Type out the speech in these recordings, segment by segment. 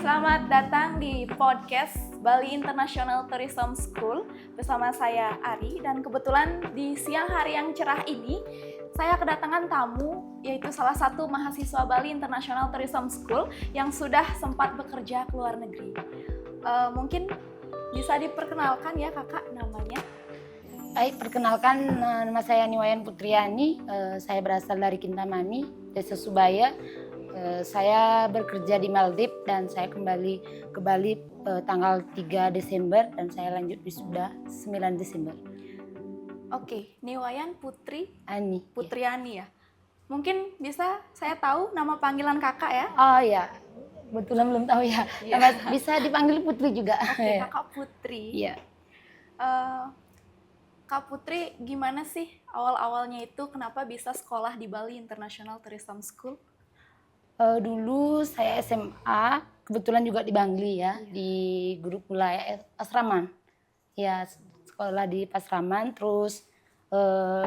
Selamat datang di podcast Bali International Tourism School bersama saya Ari, dan kebetulan di siang hari yang cerah ini saya kedatangan tamu, yaitu salah satu mahasiswa Bali International Tourism School yang sudah sempat bekerja ke luar negeri. Mungkin bisa diperkenalkan ya kakak namanya? Baik, perkenalkan, nama saya Niwayan Putriani. Saya berasal dari Kintamani, Desa Subaya. Saya bekerja di Maldives dan saya kembali ke Bali tanggal 3 Desember dan saya lanjut wisuda 9 Desember. Oke, Niwayan Putriani ya. Mungkin bisa saya tahu nama panggilan kakak ya? Oh ya, kebetulan belum tahu ya. Yeah. Bisa dipanggil Putri juga. Oke, kakak Putri. Iya. Kak Putri, gimana sih awal-awalnya itu kenapa bisa sekolah di Bali International Tourism School? Dulu saya SMA, kebetulan juga di Bangli ya, di Gurukula Asraman. Ya, sekolah di Pasraman, terus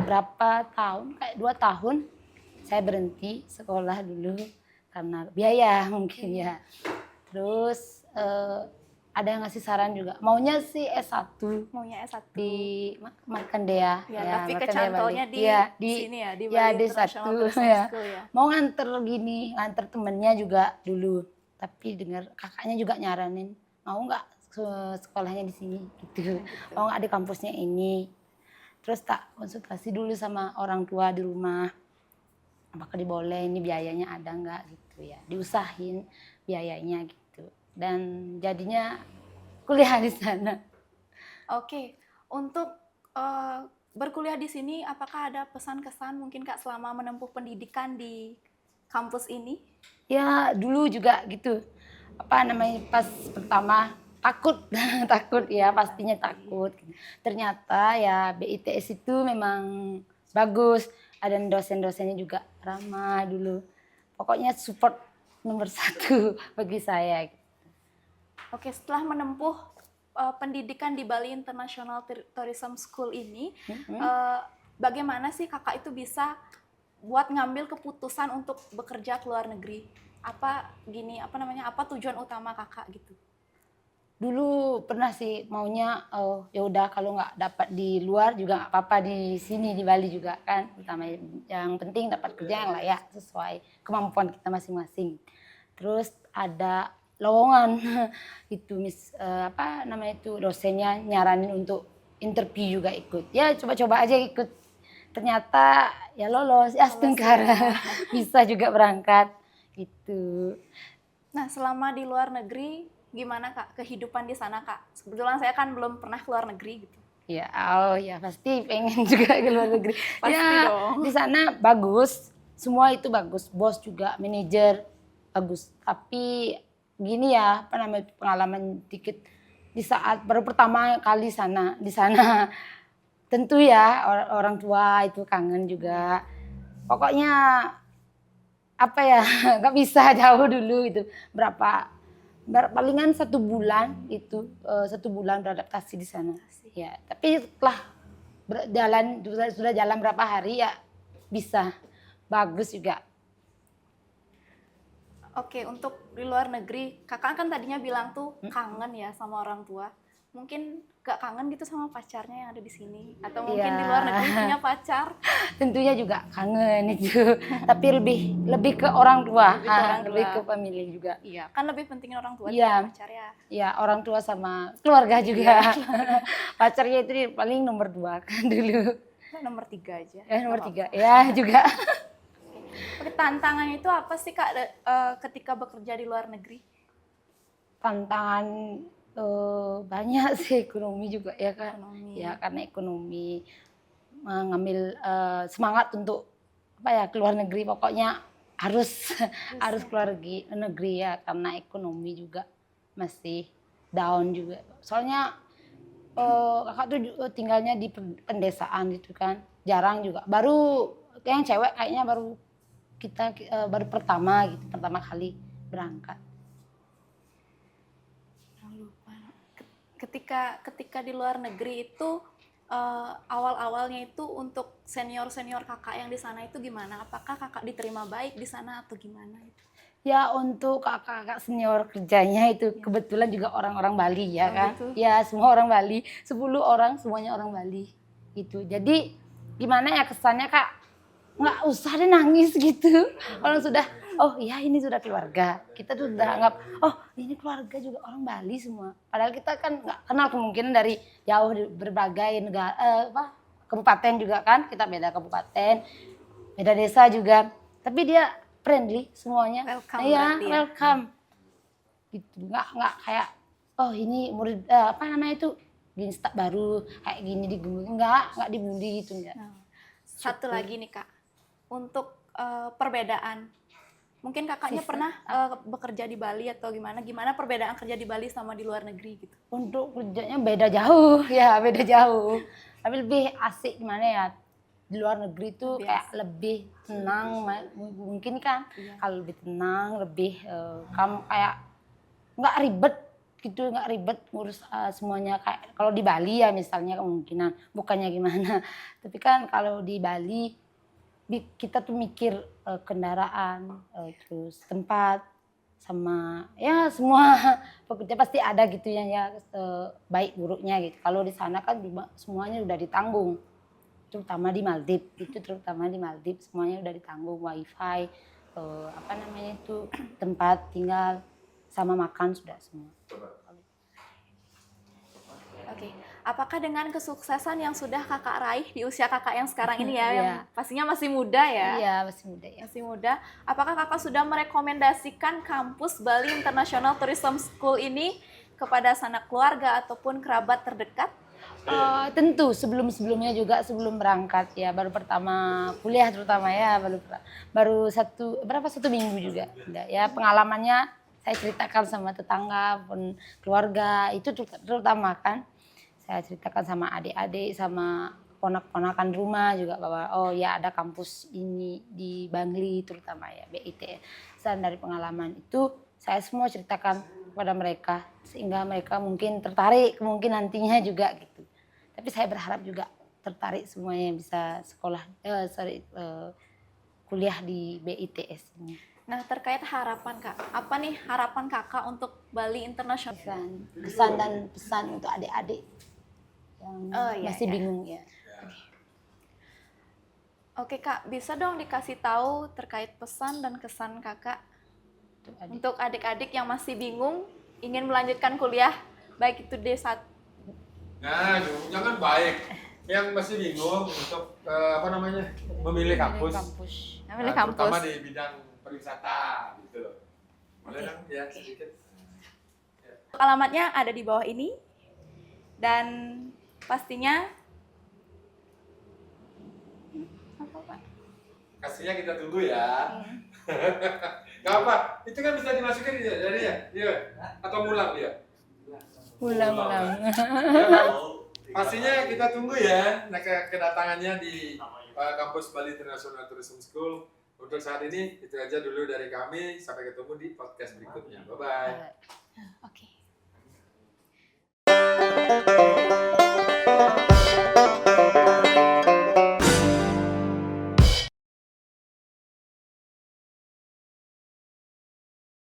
berapa tahun, kayak 2 tahun saya berhenti sekolah dulu karena biaya mungkin ya. Terus ada yang ngasih saran juga, maunya sih S1. Maunya S1 di Markandeya. ya, tapi kecantolnya di sini ya, di ya, Bali International Tourism School ya. Mau nganter temennya juga dulu, tapi dengar kakaknya juga nyaranin, mau nggak sekolahnya di sini gitu, mau nggak di kampusnya ini. Terus tak konsultasi dulu sama orang tua di rumah, apakah diboleh, ini biayanya ada nggak gitu ya, diusahin biayanya gitu, dan jadinya kuliah di sana. Oke, untuk berkuliah di sini, apakah ada pesan-kesan mungkin Kak selama menempuh pendidikan di kampus ini? Ya dulu juga gitu, pas pertama takut ya, pastinya takut. Ternyata ya BITS itu memang bagus, ada dosen-dosennya juga ramah dulu. Pokoknya support nomor 1 bagi saya. Oke, setelah menempuh pendidikan di Bali International Tourism School ini, bagaimana sih kakak itu bisa buat ngambil keputusan untuk bekerja ke luar negeri? Apa tujuan utama kakak gitu? Dulu pernah sih maunya, ya udah kalau nggak dapat di luar juga nggak apa-apa, di sini di Bali juga kan. Pertama yang penting dapat kerja yang layak sesuai kemampuan kita masing-masing. Terus ada lowongan itu dosennya nyaranin untuk interview juga ikut. Ya coba-coba aja ikut. Ternyata ya lolos ya, setengkara bisa juga berangkat gitu. Nah, selama di luar negeri gimana Kak kehidupan di sana Kak? Kebetulan saya kan belum pernah ke luar negeri gitu. Ya, pasti pengen juga ke luar negeri. Pasti ya, dong. Di sana bagus, semua itu bagus, bos juga, manajer bagus. Tapi gini ya, pengalaman dikit di saat baru pertama kali di sana tentu ya orang tua itu kangen juga. Pokoknya nggak bisa jauh dulu itu palingan 1 bulan itu 1 bulan beradaptasi di sana ya, tapi setelah sudah jalan berapa hari ya bisa bagus juga. Oke, untuk di luar negeri kakak kan tadinya bilang tuh kangen ya sama orang tua, mungkin gak kangen gitu sama pacarnya yang ada di sini, atau mungkin di luar negeri punya pacar? Tentunya juga kangen itu, tapi lebih ke orang tua, lebih ke family juga. Iya, kan lebih pentingin orang tua daripada pacar ya. Iya, orang tua sama keluarga juga. Pacarnya itu paling nomor 2 kan dulu. Nomor 3 aja. Nomor 3 ya juga. Oke, tantangannya itu apa sih Kak ketika bekerja di luar negeri? Tantangan banyak sih, ekonomi juga ya kan. Ya karena ekonomi, mengambil semangat untuk keluar negeri, pokoknya harus keluar negeri ya, karena ekonomi juga masih down juga. Soalnya kakak tuh tinggalnya di pedesaan gitu kan, jarang juga. Baru yang cewek kayaknya baru pertama kali berangkat. Ketika di luar negeri itu awal-awalnya itu untuk senior kakak yang di sana itu gimana? Apakah kakak diterima baik di sana atau gimana? Ya untuk kakak-kakak senior kerjanya itu kebetulan juga orang-orang Bali ya kan. Betul. Ya semua orang Bali, 10 orang semuanya orang Bali. Gitu. Jadi gimana ya kesannya Kak, nggak usah deh nangis gitu. Orang sudah, oh iya ini sudah keluarga. Kita tuh udah anggap, oh ini keluarga juga orang Bali semua. Padahal kita kan nggak kenal kemungkinan dari jauh di berbagai negara, kabupaten juga kan. Kita beda kabupaten, beda desa juga. Tapi dia friendly semuanya. Welcome Iya, berarti ya. welcome. Gitu. Nggak kayak, oh ini murid apa namanya itu gini staf baru kayak gini digembuli. Nggak dibully gitu enggak. Satu lagi nih Kak, untuk perbedaan. Mungkin kakaknya pernah bekerja di Bali atau gimana? Gimana perbedaan kerja di Bali sama di luar negeri gitu? Untuk kerjanya beda jauh, ya beda jauh. Tapi lebih asik gimana ya? Di luar negeri tuh kayak lebih tenang, mungkin kan? Kalau lebih tenang, lebih kamu kayak nggak ribet gitu, nggak ribet ngurus semuanya kayak kalau di Bali ya misalnya kemungkinan bukannya gimana. Tapi kan kalau di Bali kita tuh mikir kendaraan, terus tempat, sama ya semua pekerja pasti ada gitu ya baik buruknya gitu. Kalau di sana kan juga semuanya udah ditanggung, terutama di Maldives semuanya udah ditanggung, wifi, apa namanya itu tempat tinggal sama makan sudah semua. Oke, apakah dengan kesuksesan yang sudah kakak raih di usia kakak yang sekarang ini ya, yang pastinya masih muda ya? Iya masih muda ya. Masih muda. Apakah kakak sudah merekomendasikan kampus Bali International Tourism School ini kepada sanak keluarga ataupun kerabat terdekat? Tentu sebelumnya juga sebelum berangkat ya, baru pertama kuliah terutama ya, baru satu minggu juga ya, pengalamannya saya ceritakan sama tetangga pun keluarga itu terutama kan, saya ceritakan sama adik-adik sama ponak-ponakan rumah juga bahwa oh ya ada kampus ini di Bangli terutama ya BITS. Dan dari pengalaman itu saya semua ceritakan kepada mereka sehingga mereka mungkin tertarik mungkin nantinya juga gitu. Tapi saya berharap juga tertarik semuanya yang bisa kuliah di BITS ini. Nah, terkait harapan Kak, apa nih harapan kakak untuk Bali International? Kesan dan pesan untuk adik-adik yang masih bingung ya. Oke Kak, bisa dong dikasih tahu terkait pesan dan kesan kakak untuk adik-adik yang masih bingung ingin melanjutkan kuliah, baik itu D1. Nah, jangan baik. Yang masih bingung untuk memilih kampus. Memilih kampus. Terutama di bidang pariwisata gitu. Boleh dong ya sedikit. Alamatnya ada di bawah ini dan pastinya Kasihnya kita tunggu ya. Gak apa, itu kan bisa dimasukin dari ya, iya. Atau mulang dia. Ulang. Pastinya kita tunggu ya kedatangannya di kampus Bali International Tourism School. Untuk saat ini itu aja dulu dari kami. Sampai ketemu di podcast berikutnya. Bye bye. Oke.